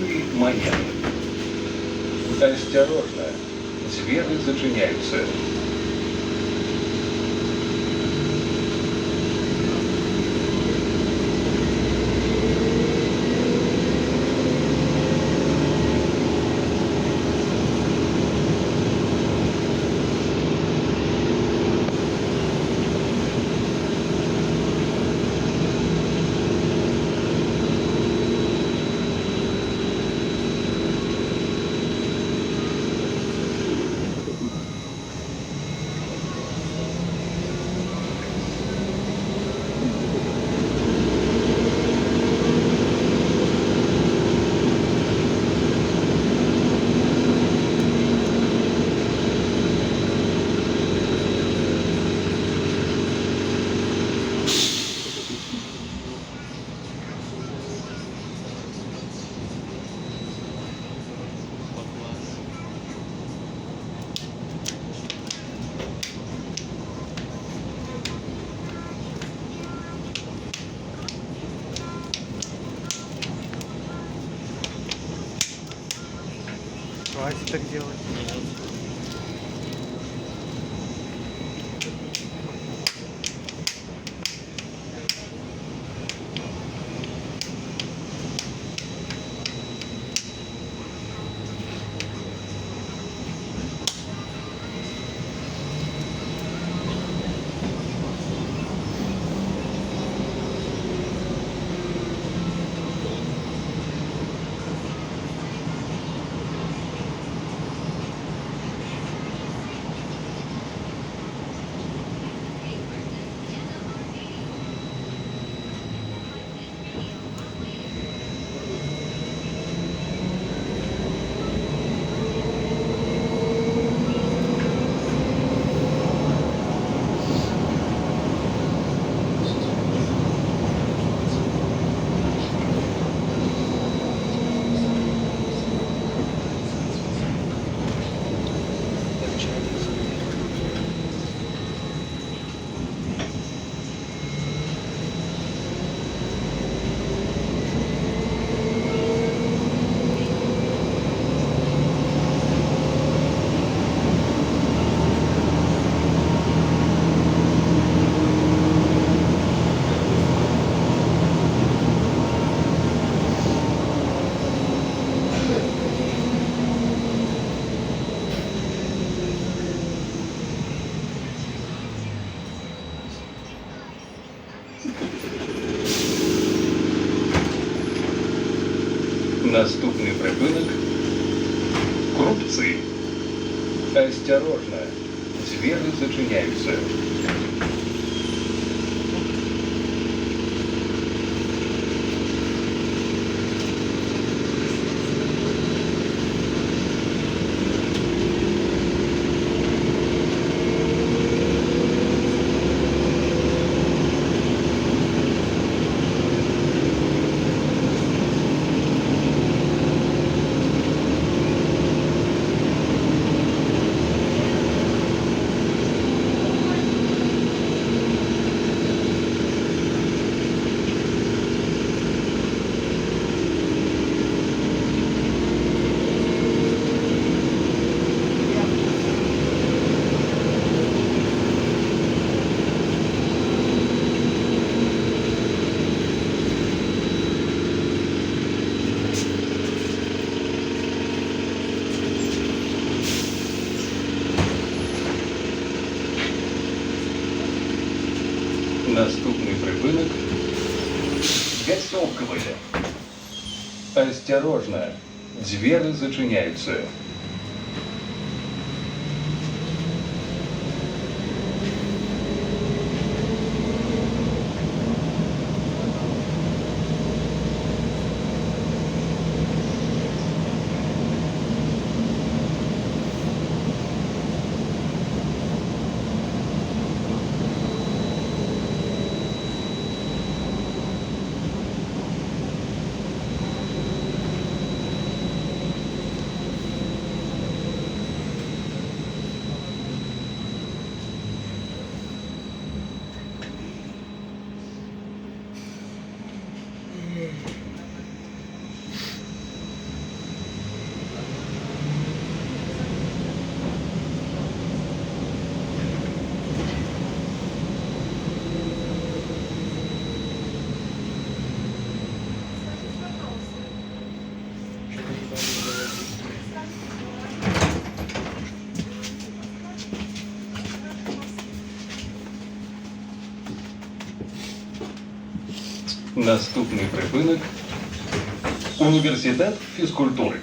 красивые монеты. Осторожно, двери зачиняются. Хватит так делать. Наступный припинок – Крупцы. Осторожно, двери зачиняются. Наступний припинок – Веселковые. Осторожно, двери зачиняются. Наступний припинок – університет фізкультури.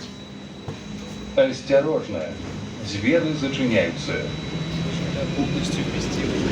Осторожно, двери зачиняються. Полностью вместилось.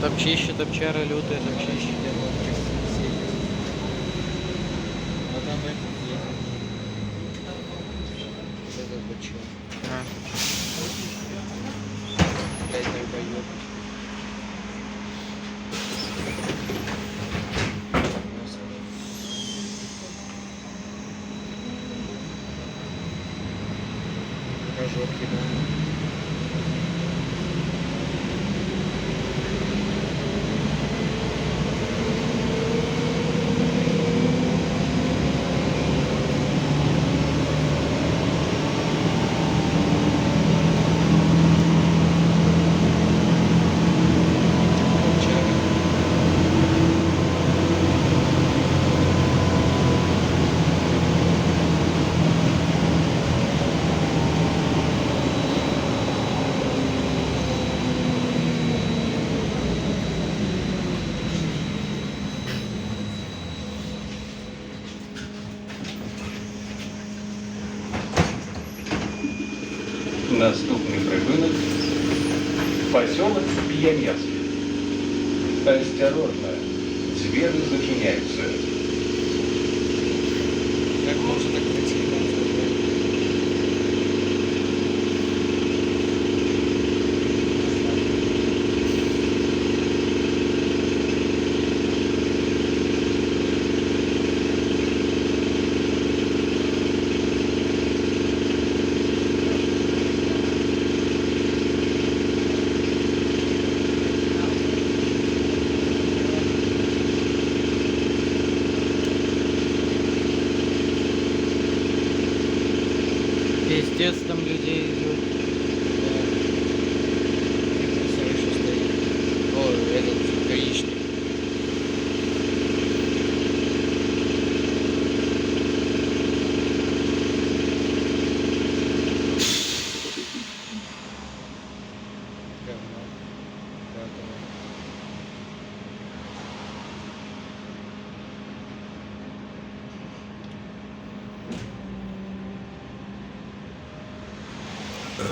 Топчище, топчара лютые, топчище. А там это есть. Это бычок. А. Опять долбоёб. Рожок ебаный. Наступний припинок – поселок Пионерский. Осторожно, двери зачиняются. Как можно так пройти? Пиздец, там людей идет. О, этот гаишник. Говно. Говно.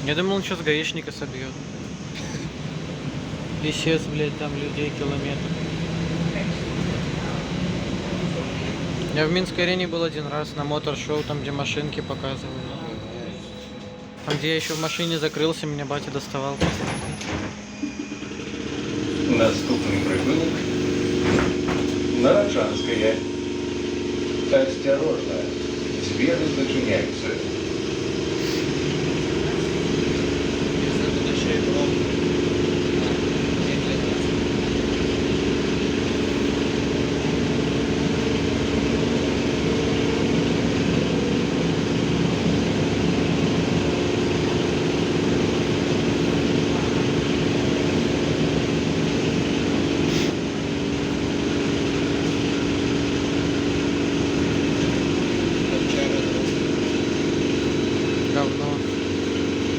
Я думал, он сейчас гаишника собьет. Писец, блядь, там людей километр. Я в Минской арене был один раз на мотор-шоу, там где машинки показывали. Там где я еще в машине закрылся, меня батя доставал. Наступний припинок Нарочанская. Осторожно, двери зачиняются. Если тут еще и пробка. Медленно. Ковчара друг. Говно.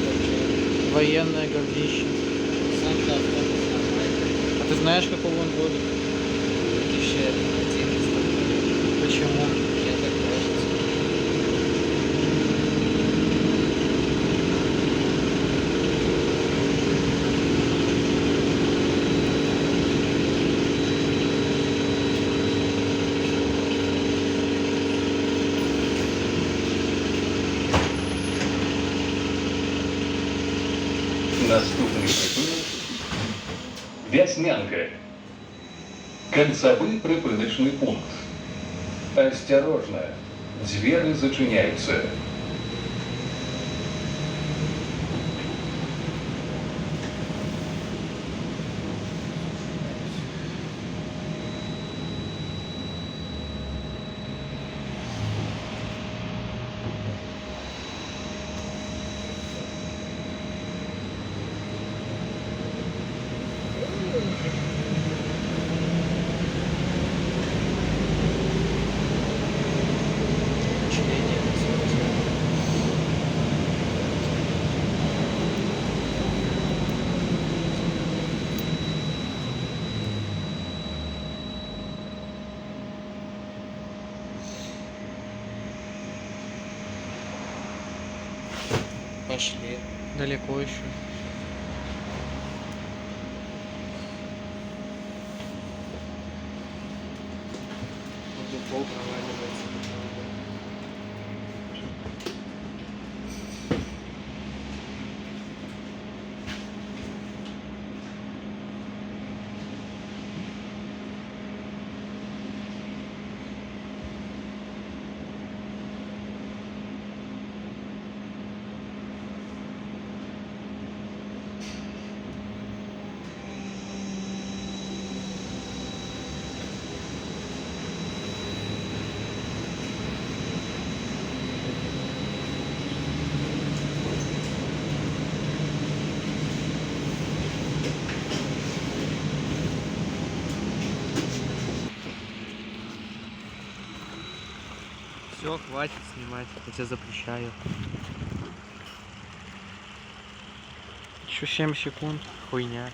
Ковчара. Военное говнище. Сам-то автобус нормальный. А ты знаешь, какого он года? 2011. Почему? Мне так кажется. Наступний припинок Вяснянка. Кольцевый припиночный пункт. Осторожно, двери зачиняются. Впечатление высокое. Пошли. Далеко еще. Дупол проваливается. Все, хватит снимать, я тебе запрещаю. Еще 7 секунд, хуйня.